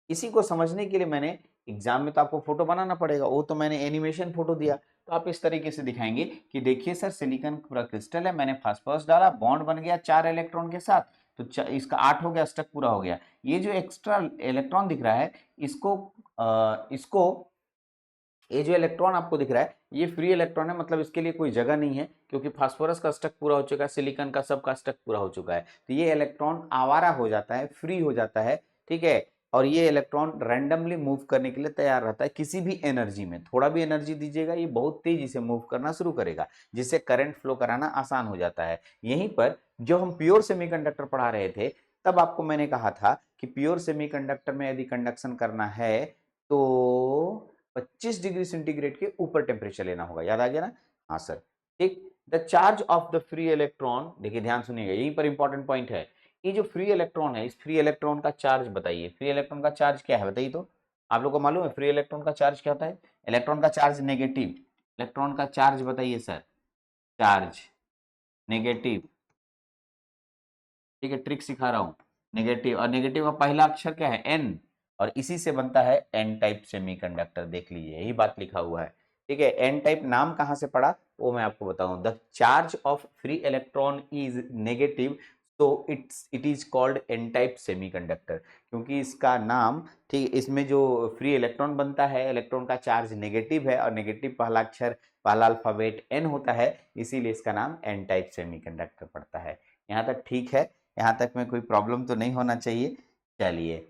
इसी को समझने के लिए मैंने एग्जाम में तो आपको फोटो बनाना पड़ेगा, वो तो मैंने एनिमेशन फोटो दिया, तो आप इस तरीके से दिखाएंगे कि देखिए सर सिलिकॉन पूरा क्रिस्टल है, मैंने फास्फोरस डाला, बॉन्ड बन गया 4 इलेक्ट्रॉन के साथ, तो इसका 8 हो गया, स्टक पूरा हो गया। ये जो एक्स्ट्रा इलेक्ट्रॉन दिख रहा है इसको ये जो इलेक्ट्रॉन आपको दिख रहा है ये फ्री इलेक्ट्रॉन है, मतलब इसके लिए कोई जगह नहीं है, क्योंकि फास्फोरस का स्टक पूरा हो चुका है, सिलिकॉन का सबका स्टक पूरा हो चुका है। तो ये इलेक्ट्रॉन आवारा हो जाता है, फ्री हो जाता है, ठीक है। और ये इलेक्ट्रॉन रैंडमली मूव करने के लिए तैयार रहता है किसी भी एनर्जी में। थोड़ा भी एनर्जी दीजिएगा ये बहुत तेजी से मूव करना शुरू करेगा, जिससे करंट फ्लो कराना आसान हो जाता है। यहीं पर जो हम प्योर सेमीकंडक्टर पढ़ा रहे थे तब आपको मैंने कहा था कि प्योर सेमीकंडक्टर में यदि कंडक्शन करना है तो 25 डिग्री सेंटीग्रेड के ऊपर टेम्परेचर लेना होगा। याद आ गया ना? हाँ सर, ठीक। The charge of the free electron, देखिए ध्यान सुनिएगा, यहीं पर इंपॉर्टेंट पॉइंट है। ये जो फ्री इलेक्ट्रॉन है, इस फ्री इलेक्ट्रॉन का चार्ज बताइए। फ्री इलेक्ट्रॉन का चार्ज क्या है बताइए तो? आप लोग को मालूम है फ्री इलेक्ट्रॉन का चार्ज क्या होता है? इलेक्ट्रॉन का चार्ज नेगेटिव। इलेक्ट्रॉन का चार्ज बताइए सर। चार्ज नेगेटिव, ठीक है, ट्रिक सिखा रहा हूं। नेगेटिव, और नेगेटिव का पहला अक्षर क्या है? एन, और इसी से बनता है एन टाइप सेमीकंडक्टर। देख लीजिए यही बात लिखा हुआ है, ठीक है। एन टाइप नाम कहां से पड़ा वो मैं आपको बताऊं। The charge of free electron is negative, तो it is called n type semiconductor, क्योंकि इसका नाम, ठीक, इसमें जो फ्री इलेक्ट्रॉन बनता है, इलेक्ट्रॉन का चार्ज नेगेटिव है और नेगेटिव पहला अक्षर, पहला अल्फाबेट एन होता है, इसीलिए इसका नाम एन टाइप सेमीकंडक्टर पड़ता है। यहाँ तक ठीक है? यहाँ तक में कोई प्रॉब्लम तो नहीं होना चाहिए। चलिए,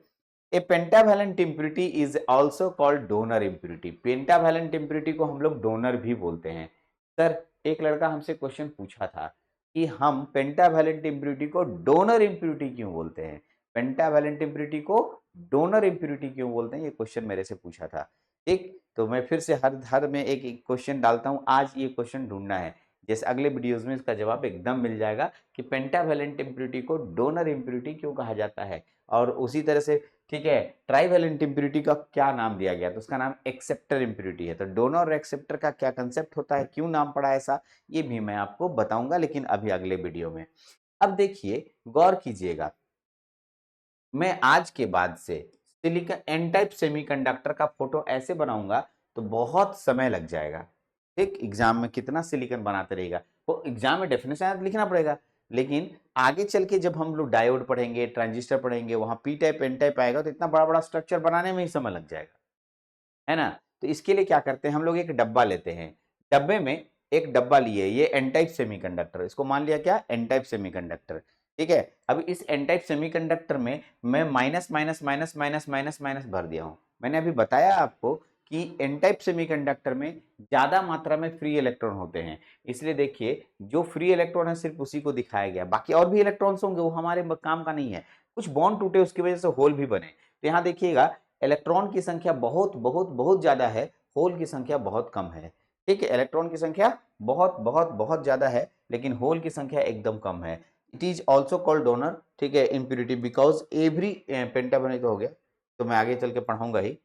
a pentavalent impurity is also called donor impurity. Pentavalent impurity को हम लोग डोनर भी बोलते हैं। सर एक लड़का हमसे क्वेश्चन पूछा था कि हम पेंटावैलेंट इम्प्यूरिटी को डोनर इम्प्यूरिटी क्यों बोलते हैं? पेंटावैलेंट इम्प्यूरिटी को डोनर इम्प्यूरिटी क्यों बोलते हैं, ये क्वेश्चन मेरे से पूछा था। ठीक, तो मैं फिर से हर हर में एक एक क्वेश्चन डालता हूँ, आज ये क्वेश्चन ढूंढना है, जैसे अगले वीडियोज में इसका जवाब एकदम मिल जाएगा कि पेंटावैलेंट इम्प्यूरिटी को डोनर इम्प्यूरिटी क्यों कहा जाता है। और उसी तरह से, ठीक है, ट्राइवैलेंट इम्प्यूरिटी का क्या नाम दिया गया, तो उसका नाम एक्सेप्टर इम्प्यूरिटी है। तो डोनर और एक्सेप्टर का क्या कंसेप्ट होता है, क्यों नाम पड़ा ऐसा, ये भी मैं आपको बताऊंगा, लेकिन अभी अगले वीडियो में। अब देखिए, गौर कीजिएगा, मैं आज के बाद से सिलिकॉन एन टाइप सेमीकंडक्टर का फोटो ऐसे बनाऊंगा तो बहुत समय लग जाएगा। ठीक, एग्जाम में कितना सिलिकॉन बनाते रहेगा, वो एग्जाम में डेफिनेशन लिखना पड़ेगा, लेकिन आगे चल के जब हम लोग डायोड पढ़ेंगे, ट्रांजिस्टर पढ़ेंगे, वहां पी टाइप एन टाइप आएगा, तो इतना बड़ा बड़ा स्ट्रक्चर बनाने में ही समय लग जाएगा, है ना। तो इसके लिए क्या करते हैं हम लोग, एक डब्बा लेते हैं, डब्बे में एक डब्बा लिए, ये एन टाइप सेमीकंडक्टर, इसको मान लिया क्या, एन टाइप सेमीकंडक्टर, ठीक है। अब इस एन टाइप सेमीकंडक्टर में मैं minus minus minus minus minus minus भर दिया हूं। मैंने अभी बताया आपको कि एन टाइप सेमीकंडक्टर में ज्यादा मात्रा में फ्री इलेक्ट्रॉन होते हैं, इसलिए देखिए जो फ्री इलेक्ट्रॉन है सिर्फ उसी को दिखाया गया, बाकी और भी इलेक्ट्रॉन्स होंगे वो हमारे काम का नहीं है। कुछ बॉन्ड टूटे उसकी वजह से होल भी बने, तो यहाँ देखिएगा इलेक्ट्रॉन की संख्या बहुत बहुत बहुत ज्यादा है, होल की संख्या बहुत कम है, ठीक है। इलेक्ट्रॉन की संख्या बहुत बहुत बहुत ज्यादा है, लेकिन होल की संख्या एकदम कम है। It is also called donor, ठीक है, इम्प्यूरिटी, बिकॉज एवरी पेंटाबोन तो हो गया, तो मैं आगे चल के पढ़ाऊंगा ही,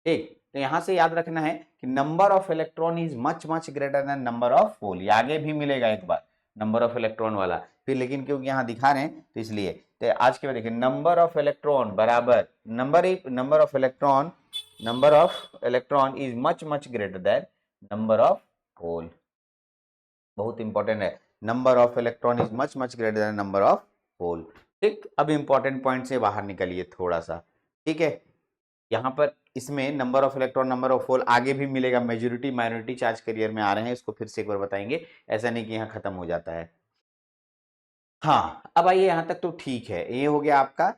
ठीक। तो यहां से याद रखना है कि number of electron is much much greater than number of hole, ये आगे भी मिलेगा एक बार नंबर ऑफ इलेक्ट्रॉन वाला, फिर लेकिन क्योंकि यहाँ दिखा रहे हैं तो इसलिए, तो आज के बाद देखिए नंबर ऑफ इलेक्ट्रॉन बराबर number of electron is much much greater than number of hole, बहुत इंपॉर्टेंट है। Number of electron is much much greater than number of hole, ठीक। अब इंपॉर्टेंट पॉइंट से बाहर निकलिए थोड़ा सा, ठीक है। यहाँ पर इसमें number of electron number of hole आगे भी मिलेगा, मेजोरिटी माइनॉरिटी चार्ज करियर में आ रहे हैं, इसको फिर से एक बार बताएंगे, ऐसा नहीं कि यहाँ खत्म हो जाता है। हाँ, अब आइए यहाँ तक तो ठीक है, ये हो गया आपका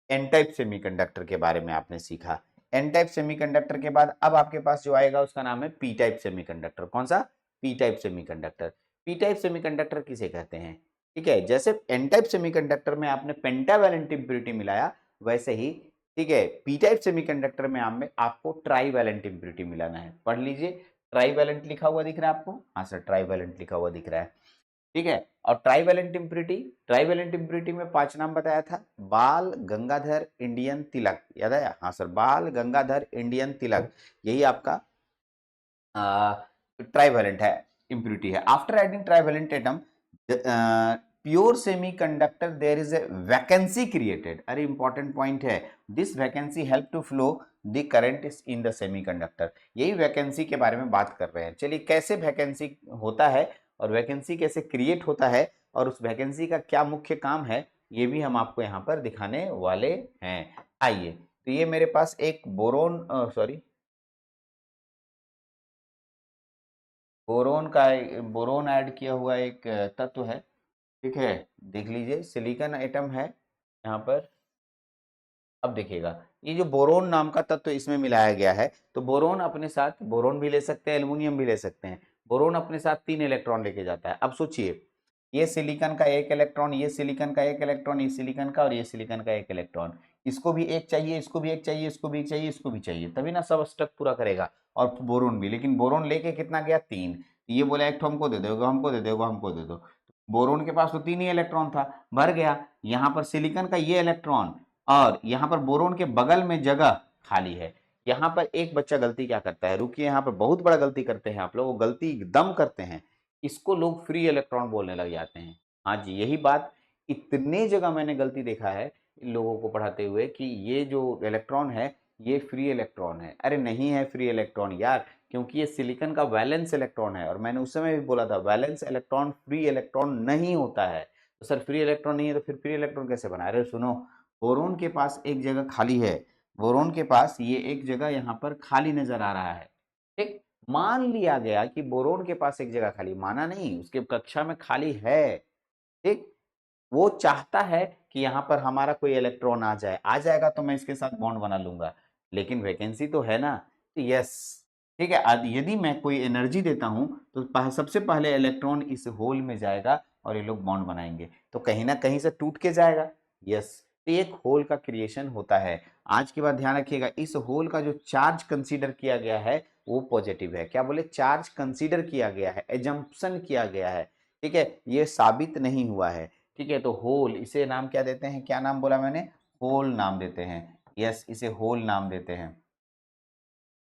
एन टाइप सेमीकंडक्टर के बारे में आपने सीखा। एन टाइप सेमीकंडक्टर के बाद अब आपके पास जो आएगा उसका नाम है पी टाइप सेमीकंडक्टर। कौन सा? P type semiconductor. P type semiconductor किसे कहते हैं? ठीक है, जैसे एन टाइप सेमीकंडक्टर में आपने पेंटावैलेंट इम्प्यूरिटी मिलाया, वैसे ही, ठीक है, पी टाइप सेमीकंडक्टर में आपको ट्राईवैलेंट इम्प्यूरिटी मिलाना है। पढ़ लीजिए, ट्राईवैलेंट लिखा हुआ दिख रहा है आपको? हाँ सर, ट्राईवैलेंट लिखा हुआ दिख रहा है, ठीक है। और ट्राईवैलेंट इम्प्यूरिटी में 5 नाम बताया था, बाल गंगाधर इंडियन तिलक, याद आया? हाँ सर, बाल गंगाधर इंडियन तिलक, यही आपका ट्राईवैलेंट है, इम्प्यूरिटी है। After adding trivalent atom, pure semiconductor there is a vacancy created. अरे इंपॉर्टेंट पॉइंट है, this vacancy help to flow the current in the semiconductor. यही वैकेंसी के बारे में बात कर रहे हैं। चलिए कैसे वैकेंसी होता है और वैकेंसी कैसे क्रिएट होता है और उस वैकेंसी का क्या मुख्य काम है, ये भी हम आपको यहाँ पर दिखाने वाले हैं। आइए, तो ये मेरे पास एक बोरोन ऐड किया हुआ एक तत्व है, ठीक है। देख लीजिए सिलिकॉन एटम है यहाँ पर। अब देखिएगा, ये जो बोरोन नाम का तत्व इसमें मिलाया गया है, तो बोरोन अपने साथ बोरोन भी ले सकते हैं, एल्युमिनियम भी ले सकते हैं। बोरोन अपने साथ 3 इलेक्ट्रॉन लेके जाता है। अब सोचिए, ये सिलिकॉन का एक इलेक्ट्रॉन, ये सिलिकॉन का एक इलेक्ट्रॉन, ये सिलिकॉन का और ये सिलिकॉन का एक इलेक्ट्रॉन। इसको भी एक चाहिए, इसको भी एक चाहिए, इसको भी एक चाहिए, इसको भी चाहिए, तभी ना सब स्टक पूरा करेगा। और बोरोन भी, लेकिन बोरोन लेके कितना गया? 3। ये बोला एक हमको दे दो, हमको दे दो, हमको दे दो। बोरोन के पास तो 3 ही इलेक्ट्रॉन था, भर गया। यहाँ पर सिलिकॉन का ये इलेक्ट्रॉन और यहाँ पर बोरोन के बगल में जगह खाली है। यहाँ पर एक बच्चा गलती क्या करता है, रुकिए, यहाँ पर बहुत बड़ा गलती करते हैं आप लोग, वो गलती एकदम करते हैं, इसको लोग फ्री इलेक्ट्रॉन बोलने लग जाते हैं। हाँ जी, यही बात इतने जगह मैंने गलती देखा है इन लोगों को पढ़ाते हुए कि ये जो इलेक्ट्रॉन है ये फ्री इलेक्ट्रॉन है। अरे नहीं है फ्री इलेक्ट्रॉन यार, क्योंकि ये सिलिकॉन का वैलेंस इलेक्ट्रॉन है और मैंने उस समय भी बोला था वैलेंस इलेक्ट्रॉन फ्री इलेक्ट्रॉन नहीं होता है। तो सर फ्री इलेक्ट्रॉन नहीं है तो फिर फ्री इलेक्ट्रॉन कैसे बना? अरे सुनो, बोरोन के पास एक जगह खाली है, बोरोन के पास ये एक जगह यहाँ पर खाली नजर आ रहा है, ठीक। मान लिया गया कि बोरोन के पास एक जगह खाली, माना नहीं, उसके कक्षा में खाली है, ठीक। वो चाहता है कि यहाँ पर हमारा कोई इलेक्ट्रॉन आ जाए, आ जाएगा तो मैं इसके साथ बॉन्ड बना लूंगा, लेकिन वैकेंसी तो है ना, तो यस, ठीक है। यदि मैं कोई एनर्जी देता हूं तो सबसे पहले इलेक्ट्रॉन इस होल में जाएगा और ये लोग बॉन्ड बनाएंगे, तो कहीं ना कहीं से टूट के जाएगा, यस। तो एक होल का क्रिएशन होता है। आज की बात ध्यान रखिएगा, इस होल का जो चार्ज कंसीडर किया गया है वो पॉजिटिव है। क्या बोले? चार्ज कंसीडर किया गया है, एजम्पशन किया गया है, ठीक है, ये साबित नहीं हुआ है, ठीक है। तो होल, इसे नाम क्या देते हैं? क्या नाम बोला मैंने? होल नाम देते हैं, यस, इसे होल नाम देते हैं,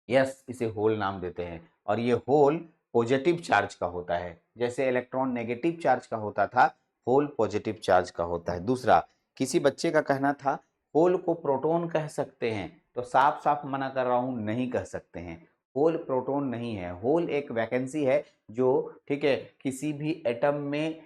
यस, इसे होल नाम देते हैं। और ये होल पॉजिटिव चार्ज का होता है, जैसे इलेक्ट्रॉन नेगेटिव चार्ज का होता था, होल पॉजिटिव चार्ज का होता है। दूसरा, किसी बच्चे का कहना था होल को प्रोटॉन कह सकते हैं, तो साफ साफ मना कर रहा हूं, नहीं कह सकते हैं। होल प्रोटॉन नहीं है, होल एक वैकेंसी है जो, ठीक है, किसी भी एटम में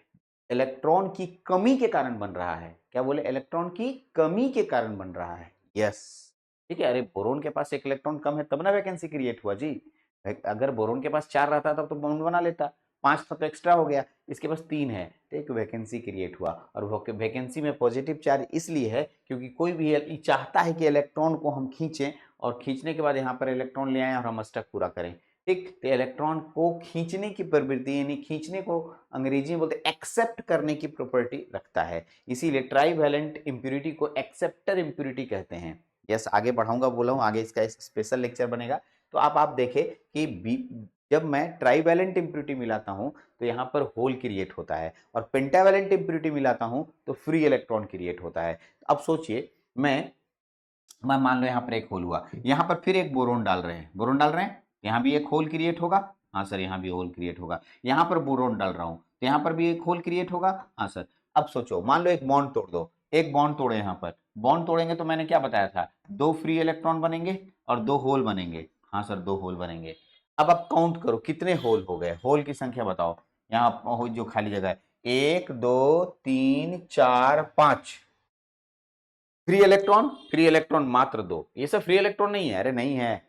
इलेक्ट्रॉन की कमी के कारण बन रहा है। क्या बोले? इलेक्ट्रॉन की कमी के कारण बन रहा है, यस, ठीक है। अरे बोरोन के पास एक इलेक्ट्रॉन कम है तब ना वैकेंसी क्रिएट हुआ जी। अगर बोरोन के पास 4 रहता तब तो बॉन्ड बना लेता, 5 था तो एक्स्ट्रा हो गया, इसके पास 3 है तो एक वैकेंसी क्रिएट हुआ। और वैकेंसी में पॉजिटिव चार्ज इसलिए है क्योंकि कोई भी चाहता है कि इलेक्ट्रॉन को हम खींचें और खींचने के बाद यहाँ पर इलेक्ट्रॉन ले आए और हम स्टक पूरा करें, ठीक। तो इलेक्ट्रॉन को खींचने की प्रवृत्ति, यानी खींचने को अंग्रेजी में बोलते एक्सेप्ट करने की प्रॉपर्टी रखता है, इसीलिए ट्राईवैलेंट इंप्यूरिटी को एक्सेप्टर इंप्यूरिटी कहते हैं। यस, आगे बढ़ाऊंगा, बोला हूं आगे इसका एक स्पेशल लेक्चर बनेगा। तो आप देखें कि जब मैं ट्राईवैलेंट इंप्यूरिटी मिलाता हूं तो यहाँ पर होल क्रिएट होता है, और पेंटावैलेंट इंप्यूरिटी मिलाता हूं तो फ्री इलेक्ट्रॉन क्रिएट होता है। अब सोचिए, मैं मान लो यहाँ पर एक होल हुआ, यहाँ पर फिर एक बोरोन डाल रहे हैं, बोरोन डाल रहे हैं, यहाँ भी एक होल क्रिएट होगा, हाँ सर यहाँ भी होल क्रिएट होगा। यहाँ पर बोरोन डाल रहा हूँ तो यहाँ पर भी एक होल क्रिएट होगा, हाँ सर। अब सोचो, मान लो एक बॉन्ड तोड़ दो, एक बॉन्ड तोड़े, यहाँ पर बॉन्ड तोड़ेंगे तो मैंने क्या बताया था, 2 फ्री इलेक्ट्रॉन बनेंगे और 2 होल बनेंगे, हाँ सर 2 होल बनेंगे। अब आप काउंट करो कितने होल हो गए, होल की संख्या बताओ, यहाँ जो खाली जगह है, 1 2 3 4 5 फ्री इलेक्ट्रॉन मात्र 2, ये सब फ्री इलेक्ट्रॉन नहीं है, अरे नहीं है,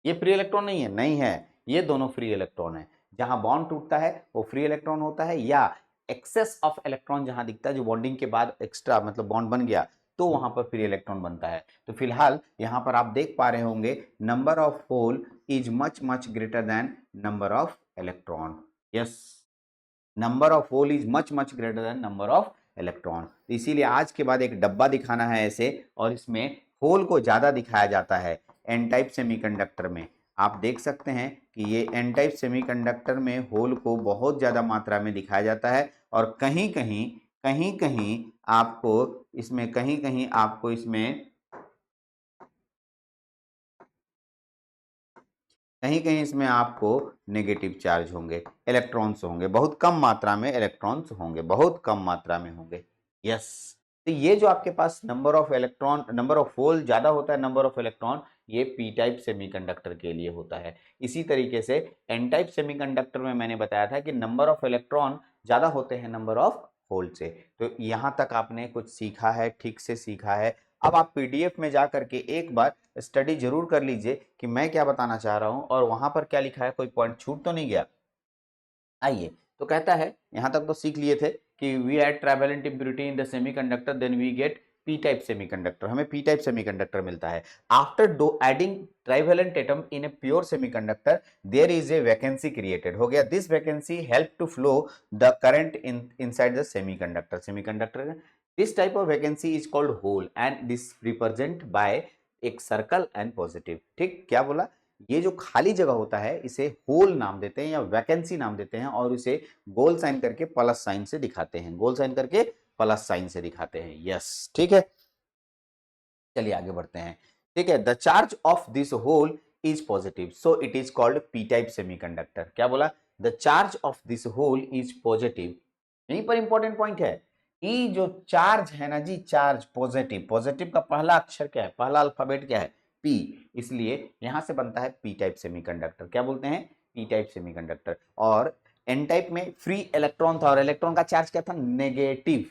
ये फ्री इलेक्ट्रॉन नहीं है, नहीं है, ये दोनों फ्री इलेक्ट्रॉन है। जहां बॉन्ड टूटता है वो फ्री इलेक्ट्रॉन होता है, या एक्सेस ऑफ इलेक्ट्रॉन जहां दिखता है, जो बॉन्डिंग के बाद एक्स्ट्रा मतलब बॉन्ड बन गया, तो वहां पर फ्री इलेक्ट्रॉन बनता है। तो फिलहाल यहां पर आप देख पा रहे होंगे, number of hole is much much greater than number of electron, yes, number of hole is much much greater than number of electron. तो इसीलिए आज के बाद एक डब्बा दिखाना है ऐसे, और इसमें होल को ज्यादा दिखाया जाता है एन टाइप सेमीकंडक्टर में। आप देख सकते हैं कि ये एन टाइप सेमीकंडक्टर में होल को बहुत ज्यादा मात्रा में दिखाया जाता है, और कहीं कहीं आपको इसमें कहीं कहीं इसमें आपको नेगेटिव चार्ज होंगे, इलेक्ट्रॉन्स होंगे, बहुत कम मात्रा में इलेक्ट्रॉन्स होंगे, बहुत कम मात्रा में होंगे। यस, तो ये जो आपके पास number of electron, number of hole ज्यादा होता है, नंबर ऑफ इलेक्ट्रॉन, ये पी टाइप सेमीकंडक्टर के लिए होता है। इसी तरीके से एन टाइप सेमीकंडक्टर में मैंने बताया था कि नंबर ऑफ इलेक्ट्रॉन ज्यादा होते हैं नंबर ऑफ होल से। तो यहां तक आपने कुछ सीखा है, ठीक से सीखा है। अब आप पीडीएफ में जा करके एक बार स्टडी जरूर कर लीजिए कि मैं क्या बताना चाह रहा हूं और वहां पर क्या लिखा है, कोई पॉइंट छूट तो नहीं गया। आइए, तो कहता है, यहां तक तो सीख लिए थे कि we add trivalent impurity in the semiconductor then we get P type semiconductor, हमें पी टाइप सेमीकंडक्टर मिलता है। After do adding trivalent atom in a pure semiconductor there is a vacancy created, हो गया। This vacancy help to flow the current in inside the semiconductor, semiconductor. This type of vacancy is called hole and this represent by एक circle and positive. ठीक, क्या बोला, ये जो खाली जगह होता है इसे होल नाम देते हैं या वैकेंसी नाम देते हैं, और इसे गोल साइन करके प्लस साइन से दिखाते हैं, गोल साइन करके प्लस साइन से दिखाते हैं। यस, ठीक है, चलिए आगे बढ़ते हैं। ठीक है, the charge of this hole is positive so it is called P type semiconductor. क्या बोला, the charge of this hole is positive. यहीं पर इंपॉर्टेंट पॉइंट है, ई जो चार्ज है ना जी, चार्ज पॉजिटिव, पॉजिटिव का पहला अक्षर क्या है, पहला अल्फाबेट क्या है, पी, इसलिए यहां से बनता है पी टाइप सेमीकंडक्टर। क्या बोलते हैं, पी टाइप सेमीकंडक्टर। और एन टाइप में फ्री इलेक्ट्रॉन था और इलेक्ट्रॉन का चार्ज क्या था, नेगेटिव।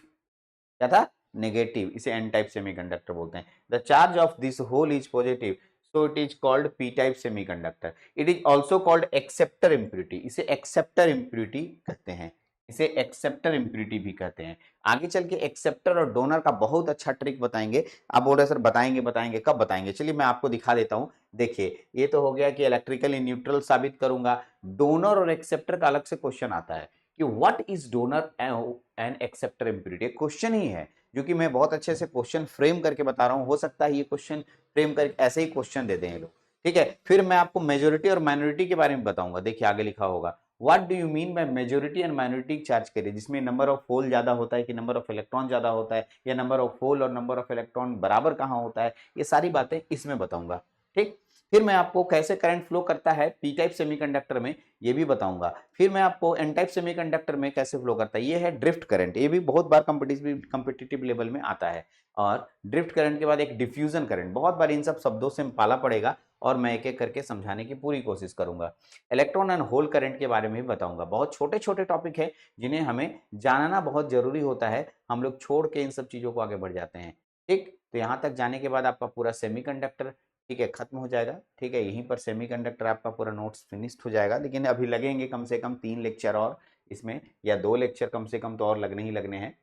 क्या था, नेगेटिव, इसे एन टाइप सेमीकंडक्टर बोलते हैं। The charge of this hole is positive so it is called P type semiconductor. It is also called acceptor impurity, इसे एक्सेप्टर इम्प्यूरिटी कहते हैं, इसे एक्सेप्टर इम्प्यूरिटी भी कहते हैं। आगे चल के एक्सेप्टर और डोनर का बहुत अच्छा ट्रिक बताएंगे। आप बोल रहे सर बताएंगे बताएंगे, कब बताएंगे, चलिए मैं आपको दिखा देता हूं। देखिए, ये तो हो गया कि इलेक्ट्रिकली न्यूट्रल साबित करूंगा। डोनर और एक्सेप्टर का अलग से क्वेश्चन आता है कि what is donor and acceptor impurity, question ही है जो कि मैं बहुत अच्छे से क्वेश्चन फ्रेम करके बता रहा हूं। हो सकता है ये क्वेश्चन फ्रेम करके ऐसे ही क्वेश्चन दे दें लोग। ठीक है, फिर मैं आपको मेजोरिटी और माइनॉरिटी के बारे में बताऊंगा। देखिए आगे लिखा होगा, what do you mean by majority and minority charge करिए, जिसमें नंबर ऑफ होल ज्यादा होता है कि नंबर ऑफ इलेक्ट्रॉन ज्यादा होता है, या नंबर ऑफ होल और नंबर ऑफ इलेक्ट्रॉन बराबर कहां होता है, ये सारी बातें इसमें बताऊंगा। ठीक, फिर मैं आपको कैसे करंट फ्लो करता है पी टाइप सेमीकंडक्टर में ये भी बताऊंगा। फिर मैं आपको एन टाइप सेमीकंडक्टर में कैसे फ्लो करता है, ये है ड्रिफ्ट करंट, ये भी बहुत बार कॉम्पिटिटिव लेवल में आता है। और ड्रिफ्ट करंट के बाद एक डिफ्यूजन करंट, बहुत बार इन सब शब्दों से पाला पड़ेगा और मैं एक एक करके समझाने की पूरी कोशिश करूंगा। इलेक्ट्रॉन एंड होल करंट के बारे में भी बताऊंगा। बहुत छोटे छोटे टॉपिक है जिन्हें हमें जानना बहुत जरूरी होता है, हम लोग छोड़ के इन सब चीजों को आगे बढ़ जाते हैं। ठीक, तो यहाँ तक जाने के बाद आपका पूरा सेमीकंडक्टर, ठीक है, खत्म हो जाएगा। ठीक है, यहीं पर सेमीकंडक्टर आपका पूरा नोट्स फिनिश्ड हो जाएगा, लेकिन अभी लगेंगे कम से कम 3 लेक्चर और इसमें, या 2 लेक्चर कम से कम तो और लगने ही लगने हैं।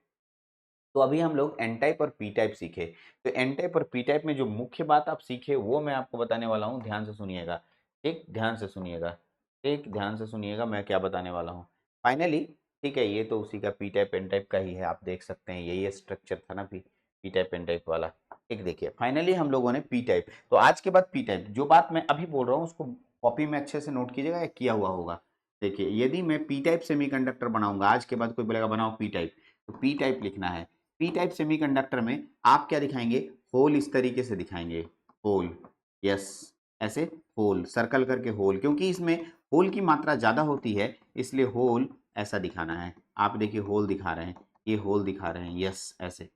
तो अभी हम लोग एन टाइप और पी टाइप सीखे। तो एन टाइप और पी टाइप में जो मुख्य बात आप सीखे वो मैं आपको बताने वाला हूँ, ध्यान से सुनिएगा। ठीक, ध्यान से सुनिएगा, ठीक, ध्यान से सुनिएगा मैं क्या बताने वाला हूँ फाइनली। ठीक है, ये तो उसी का पी टाइप एन टाइप का ही है, आप देख सकते हैं यही स्ट्रक्चर था ना P P type N type वाला। एक देखिए, फाइनली हम लोगों ने पी टाइप, तो आज के बाद पी टाइप, जो बात मैं अभी बोल रहा हूँ उसको कॉपी में अच्छे से नोट कीजिएगा या किया हुआ होगा। देखिए, यदि मैं पी टाइप सेमीकंडक्टर बनाऊंगा, आज के बाद कोई बोलेगा बनाओ पी टाइप, तो पी टाइप लिखना है। पी टाइप सेमीकंडक्टर में आप क्या दिखाएंगे, होल इस तरीके से दिखाएंगे, होल, यस, ऐसे होल सर्कल करके होल, क्योंकि इसमें होल की मात्रा ज्यादा होती है इसलिए होल ऐसा दिखाना है। आप देखिए होल दिखा रहे हैं, ये होल दिखा रहे हैं, यस ऐसे।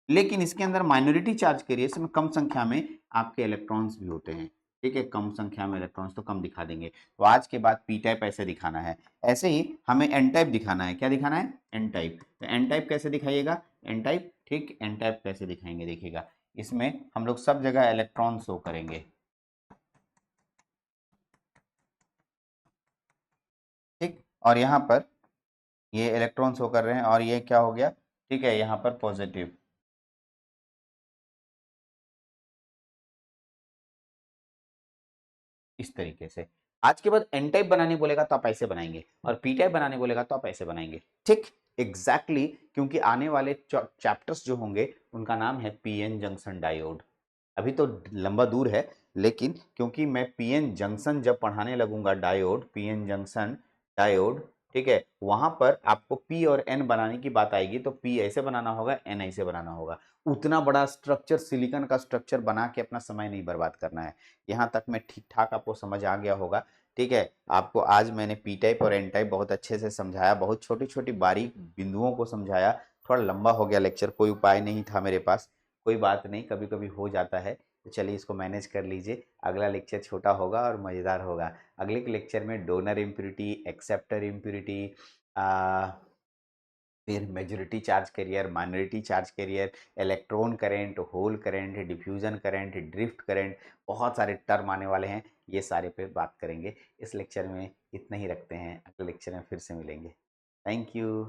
लेकिन इसके अंदर माइनॉरिटी चार्ज के लिए इसमें कम संख्या में आपके इलेक्ट्रॉन्स भी होते हैं। ठीक है, कम संख्या में इलेक्ट्रॉन्स तो कम दिखा देंगे। तो आज के बाद पी टाइप ऐसे दिखाना है। ऐसे ही हमें एन टाइप दिखाना है। क्या दिखाना है, एन टाइप। तो एन टाइप कैसे दिखाइएगा, एन टाइप, ठीक, एन टाइप कैसे दिखाएंगे देखिएगा, इसमें हम लोग सब जगह इलेक्ट्रॉन शो करेंगे। ठीक, और यहाँ पर ये इलेक्ट्रॉन शो कर रहे हैं और ये क्या हो गया, ठीक है, यहाँ पर पॉजिटिव, इस तरीके से। आज के बाद एन टाइप बनाने बोलेगा तो आप ऐसे बनाएंगे, और पी टाइप बनाने बोलेगा तो आप ऐसे बनाएंगे। ठीक, एग्जैक्टली क्योंकि आने वाले चैप्टर्स जो होंगे उनका नाम है पीएन जंक्शन डायोड। अभी तो लंबा दूर है, लेकिन क्योंकि मैं पीएन जंक्शन जब पढ़ाने लगूंगा, डायोड, पीएन जंक्शन डायोड, ठीक है, वहां पर आपको पी और एन बनाने की बात आएगी तो पी ऐसे बनाना होगा, एन ऐसे बनाना होगा। उतना बड़ा स्ट्रक्चर, सिलिकॉन का स्ट्रक्चर बना के अपना समय नहीं बर्बाद करना है। यहाँ तक मैं ठीक ठाक आपको समझ आ गया होगा। ठीक है, आपको आज मैंने पी टाइप और एन टाइप बहुत अच्छे से समझाया, बहुत छोटी छोटी बारीक बिंदुओं को समझाया। थोड़ा लंबा हो गया लेक्चर, कोई उपाय नहीं था मेरे पास, कोई बात नहीं, कभी कभी हो जाता है। तो चलिए इसको मैनेज कर लीजिए, अगला लेक्चर छोटा होगा और मज़ेदार होगा। अगले के लेक्चर में डोनर इम्प्यूरिटी, एक्सेप्टर इम्प्यूरिटी, फिर majority charge carrier, minority charge carrier, electron current, hole current, diffusion current, drift current, बहुत सारे टर्म आने वाले हैं, ये सारे पे बात करेंगे। इस लेक्चर में इतना ही रखते हैं, अगले लेक्चर में फिर से मिलेंगे। Thank you.